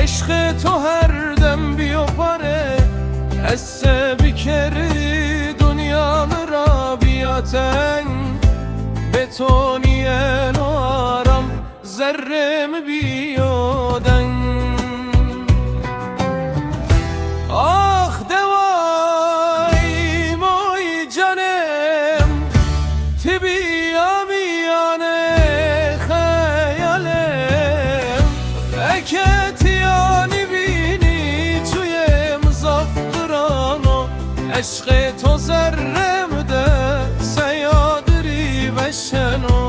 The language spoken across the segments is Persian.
عشق تو هر دم بیاپره اسه بکری دنیا را بیاتن به تو نیه نارم ذره بیادن آخ دوای موی جانم تی بیا میانه خیالم اکتیانی بینی توی مزافرانو عشق تو ذرم ده سیادری بشنو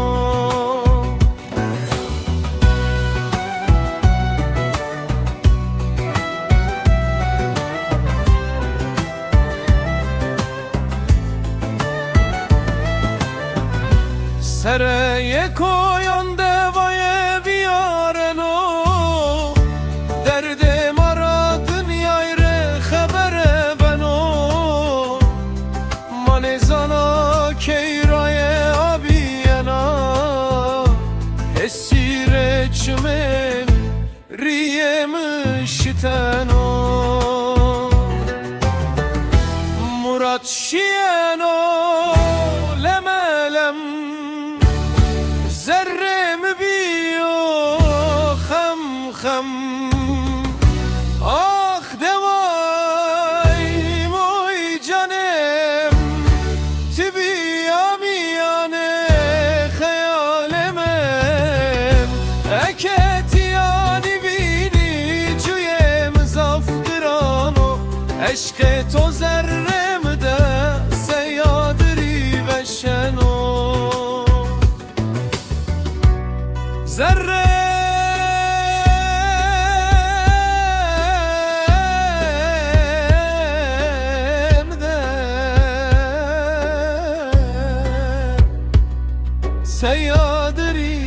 سره کویان دوای بیارنو درد مرا دنیای ره خبر بنو من زنا کیرای آبینا اسیر چمن ریم شتنو مراد شیانو لملم ذرم بیو خم خم آخ دوای موی جانم تی بیا میانه خیالم اکتیانی بینی جوی مزافرانو عشق تو ذرم ده سیادری بشنو ذره سیادری